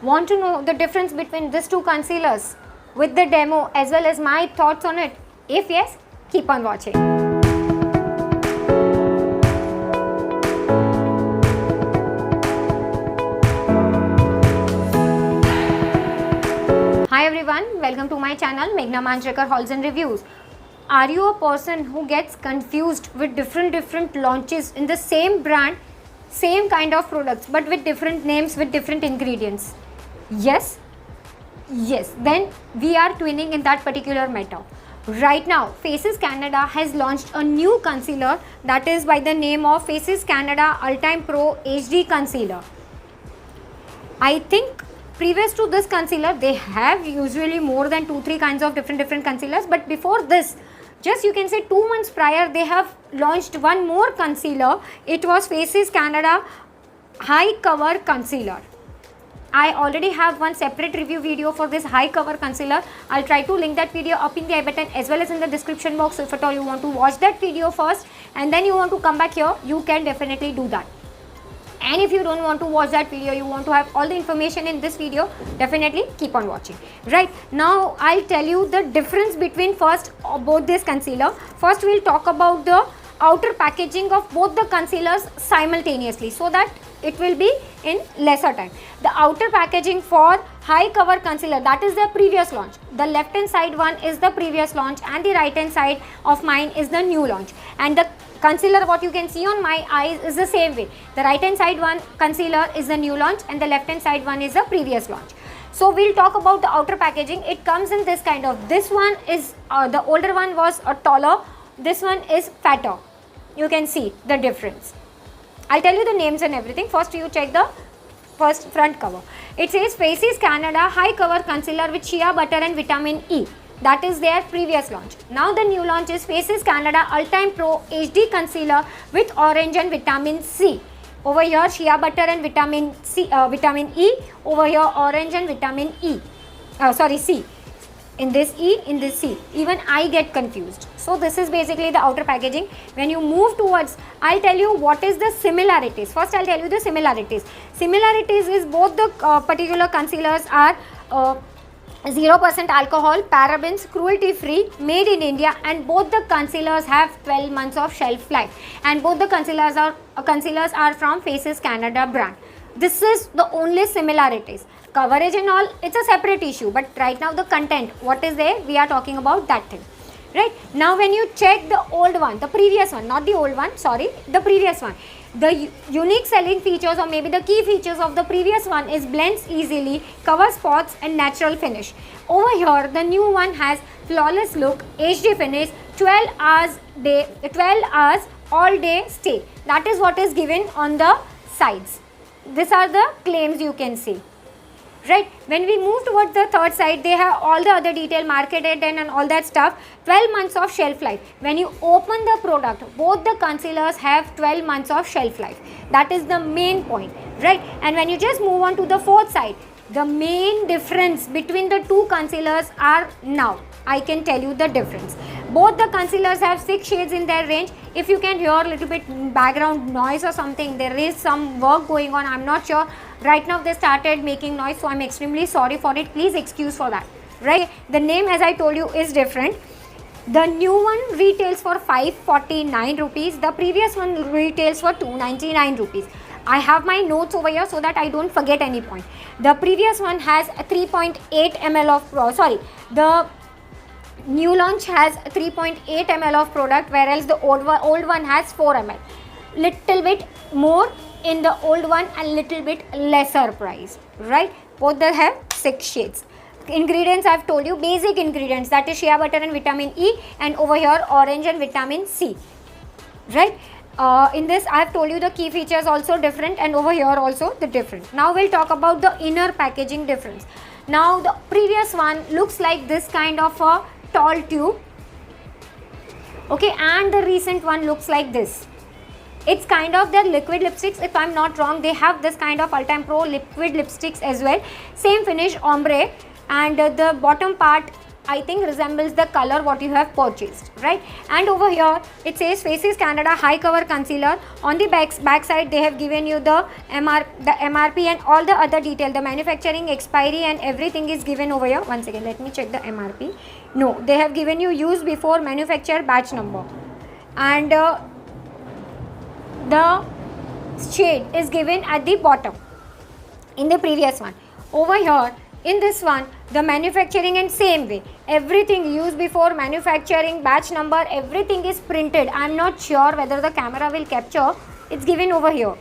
Want to know the difference between these two concealers with the demo as well as my thoughts on it? If yes, keep on watching. Hi everyone, welcome to my channel Meghna Manjrekar Hauls and Reviews. Are you a person who gets confused with different launches in the same brand, same kind of products but with different names, with different ingredients? Yes, then we are twinning in that particular matter. Right now, Faces Canada has launched a new concealer that is by the name of Faces Canada Ultime Pro HD Concealer. I think previous to this concealer, they have usually more than 2-3 kinds of different concealers, but before this, just you can say 2 months prior, they have launched one more concealer. It was Faces Canada High Cover Concealer. I already have one separate review video for this high cover concealer. I'll try to link that video up in the I button as well as in the description box. So if at all you want to watch that video first and then you want to come back here, you can definitely do that. And if you don't want to watch that video, you want to have all the information in this video, definitely keep on watching. Right, now I'll tell you the difference between both this concealer. First we'll talk about the outer packaging of both the concealers simultaneously so that it will be in lesser time. The outer packaging for high cover concealer, that is the previous launch. The left hand side one is the previous launch and the right hand side of mine is the new launch. And the concealer what you can see on my eyes is the same way. The right hand side one concealer is the new launch and the left hand side one is the previous launch. So we'll talk about the outer packaging. It comes in this kind of, this one is, the older one was taller, this one is fatter. You can see the difference. I'll tell you the names and everything. First you check the first front cover. It says Faces Canada High Cover Concealer with Shea Butter and Vitamin E. That is their previous launch. Now the new launch is Faces Canada Ultime Pro HD Concealer with Orange and Vitamin C. Over here Shea Butter and Vitamin E. Over here Orange and Vitamin E. C. In this E, in this C. Even I get confused. So this is basically the outer packaging. When you move towards, I'll tell you what is the similarities. First I'll tell you the similarities. Similarities is both the particular concealers are 0% alcohol, parabens, cruelty free, made in India, and both the concealers have 12 months of shelf life. And both the concealers are from Faces Canada brand. This is the only similarities. Coverage and all, it's a separate issue, but right now the content, what is there, we are talking about that thing. Right, now when you check the old one, the previous one, not the old one, sorry, the previous one, the unique selling features or maybe the key features of the previous one is blends easily, cover spots and natural finish. Over here the new one has flawless look, HD finish, 12 hours all day stay. That is what is given on the sides. These are the claims you can see. Right, when we move towards the third side, they have all the other detail marketed and all that stuff. 12 months of shelf life. When you open the product, both the concealers have 12 months of shelf life. That is the main point, right? And when you just move on to the fourth side, the main difference between the two concealers are now. I can tell you the difference. Both the concealers have 6 shades in their range. If you can hear a little bit background noise or something, there is some work going on, I'm not sure. Right now they started making noise, so I'm extremely sorry for it. Please excuse for that. Right, the name as I told you is different. The new one retails for 549 rupees. The previous one retails for 299 rupees. I have my notes over here so that I don't forget any point. The previous one has 3.8 ml of the new launch has 3.8 ml of product, whereas the old one has 4 ml. Little bit more in the old one and little bit lesser price, right? Both they have 6 shades. Ingredients I have told you, basic ingredients, that is shea butter and vitamin E, and over here orange and vitamin C, right? In this I have told you the key features also different, and over here also the different. Now we'll talk about the inner packaging difference. Now the previous one looks like this kind of a tall tube, okay, and the recent one looks like this. It's kind of their liquid lipsticks, if I'm not wrong. They have this kind of Ultime Pro liquid lipsticks as well. Same finish, ombre, and the bottom part I think resembles the color what you have purchased, right? And over here it says Faces Canada High Cover Concealer. On the back side they have given you the MRP and all the other detail, the manufacturing expiry and everything is given over here. Once again let me check the MRP. No, they have given you use before, manufacture, batch number, and the shade is given at the bottom in the previous one. Over here in this one, the manufacturing and same way, everything used before, manufacturing, batch number, everything is printed. I am not sure whether the camera will capture, it's given over here.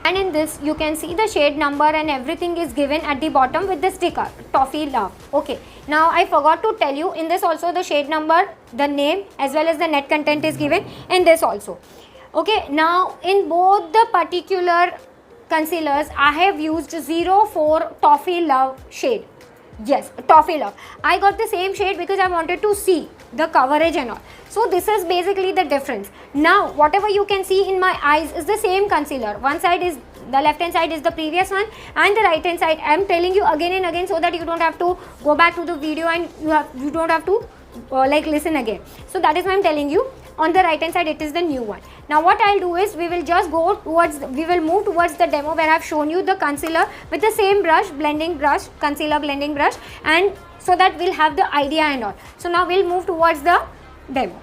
And in this you can see the shade number and everything is given at the bottom with the sticker Toffee Love. Okay, now I forgot to tell you, in this also the shade number, the name as well as the net content is given in this also. Okay, now in both the particular concealers I have used 04 Toffee Love shade. Yes, Toffee Love. I got the same shade because I wanted to see the coverage and all. So this is basically the difference. Now whatever you can see in my eyes is the same concealer. One side is, the left hand side is the previous one and the right hand side I am telling you again and again so that you don't have to go back to the video and you don't have to like listen again. So that is why I am telling you. On the right hand side it is the new one. Now what I'll do is we will just go towards, we will move towards the demo where I've shown you the concealer with the same brush, blending brush, concealer blending brush, and so that we'll have the idea and all. So now we'll move towards the demo.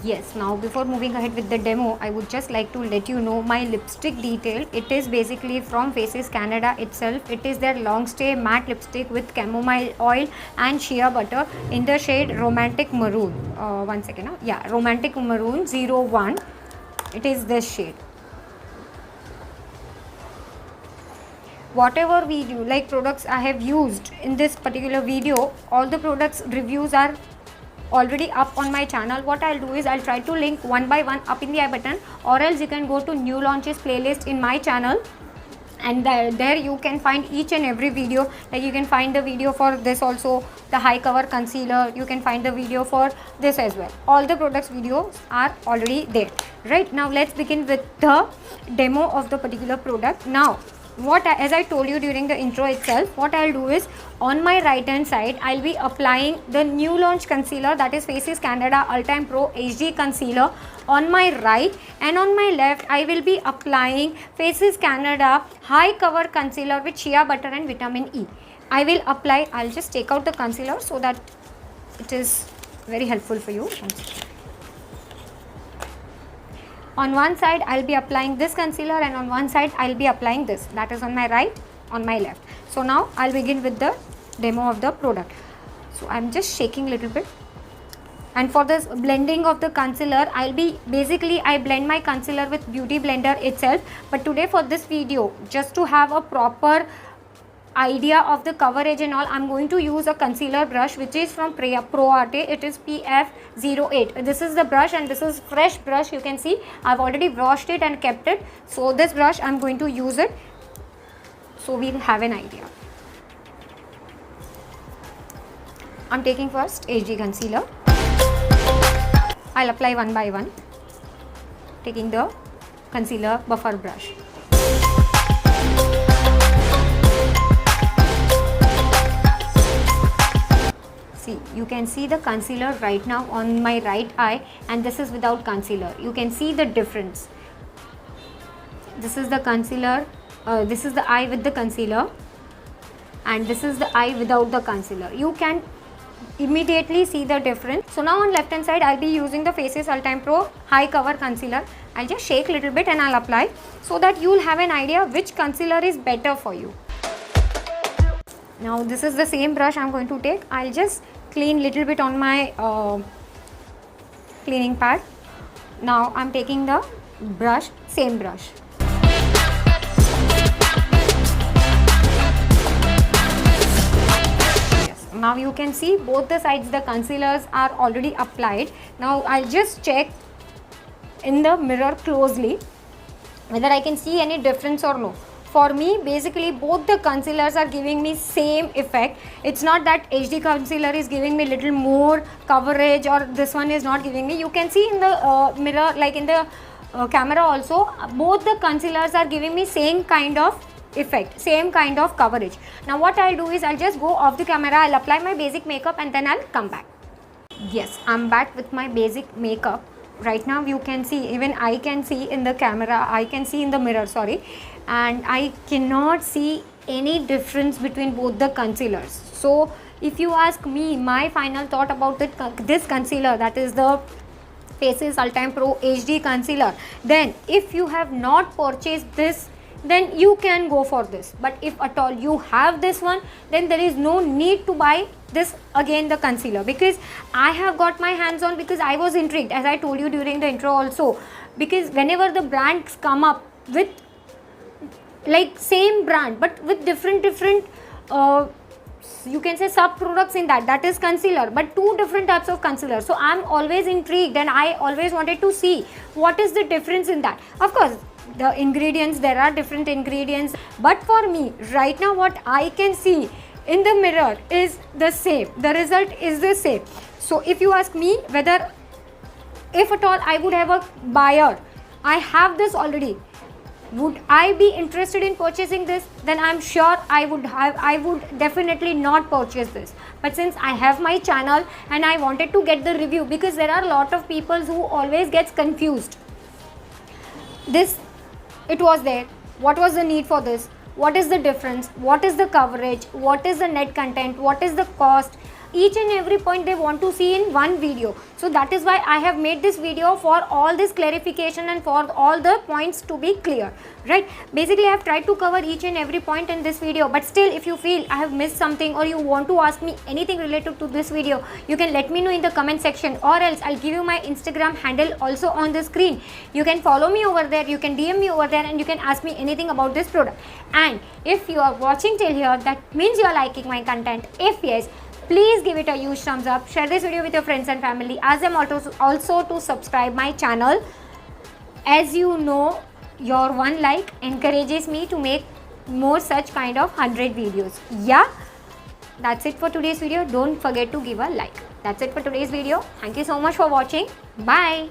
Yes, now before moving ahead with the demo, I would just like to let you know my lipstick detail. It is basically from Faces Canada itself. It is their long stay matte lipstick with chamomile oil and shea butter in the shade Romantic Maroon. One second, yeah, Romantic Maroon 01. It is this shade. Whatever video like products I have used in this particular video, all the products reviews are already up on my channel. What I'll do is I'll try to link one by one up in the I button, or else you can go to new launches playlist in my channel, and there you can find each and every video. Like you can find the video for this also, the high cover concealer, you can find the video for this as well. All the products videos are already there. Right, now let's begin with the demo of the particular product. Now as I told you during the intro itself, what I'll do is on my right hand side I'll be applying the new launch concealer, that is Faces Canada Ultime Pro HD concealer on my right, and on my left I will be applying Faces Canada high cover concealer with shea butter and vitamin E. I will apply, I'll just take out the concealer so that it is very helpful for you. On one side I'll be applying this concealer and on one side I'll be applying this, that is on my right, on my left. So now I'll begin with the demo of the product. So I'm just shaking a little bit, and for this blending of the concealer I'll be basically I blend my concealer with beauty blender itself, but today for this video just to have a proper idea of the coverage and all, I'm going to use a concealer brush which is from Pro Arte. It is PF08. This is the brush and this is fresh brush. You can see I've already washed it and kept it. So this brush I'm going to use it so we'll have an idea. I'm taking first HD concealer. I'll apply one by one, taking the concealer buffer brush. See, you can see the concealer right now on my right eye, and this is without concealer. You can see the difference. This is the concealer, this is the eye with the concealer, and this is the eye without the concealer. You can immediately see the difference. So now on left hand side I'll be using the Faces Ultime Pro high cover concealer. I'll just shake a little bit and I'll apply so that you'll have an idea which concealer is better for you. Now this is the same brush I'm going to take. I'll just clean little bit on my cleaning pad. Now I'm taking the brush, same brush. Yes. Now you can see both the sides the concealers are already applied. Now I'll just check in the mirror closely whether I can see any difference or no. For me, basically both the concealers are giving me same effect. It's not that HD concealer is giving me little more coverage or this one is not giving me. You can see in the mirror, like in the camera also, both the concealers are giving me same kind of effect, same kind of coverage. Now what I'll do is I'll just go off the camera, I'll apply my basic makeup and then I'll come back. Yes, I'm back with my basic makeup. Right now you can see, even I can see in the camera, I can see in the mirror, sorry, and I cannot see any difference between both the concealers. So if you ask me my final thought about this concealer, that is the Faces Ultime Pro HD concealer, then if you have not purchased this, then you can go for this. But if at all you have this one, then there is no need to buy this again, the concealer, because I have got my hands on, because I was intrigued, as I told you during the intro also, because whenever the brands come up with like same brand but with different you can say sub products in that is concealer, but two different types of concealer. So I'm always intrigued and I always wanted to see what is the difference in that. Of course the ingredients, there are different ingredients, but for me right now what I can see in the mirror is the same, the result is the same. So if you ask me whether, if at all I would have a buyer, I have this already, would I be interested in purchasing this? Then I'm sure I would definitely not purchase this. But since I have my channel and I wanted to get the review, because there are a lot of people who always gets confused. This, it was there, what was the need for this, what is the difference, what is the coverage, what is the net content, what is the cost, each and every point they want to see in one video. So that is why I have made this video, for all this clarification and for all the points to be clear, right? Basically I have tried to cover each and every point in this video, but still if you feel I have missed something or you want to ask me anything related to this video, you can let me know in the comment section, or else I'll give you my Instagram handle also on the screen. You can follow me over there, you can DM me over there, and you can ask me anything about this product. And if you are watching till here, that means you are liking my content. If yes, please give it a huge thumbs up, share this video with your friends and family, ask them also to subscribe my channel. As you know, your one like encourages me to make more such kind of 100 videos. Yeah, that's it for today's video. Don't forget to give a like. That's it for today's video. Thank you so much for watching. Bye.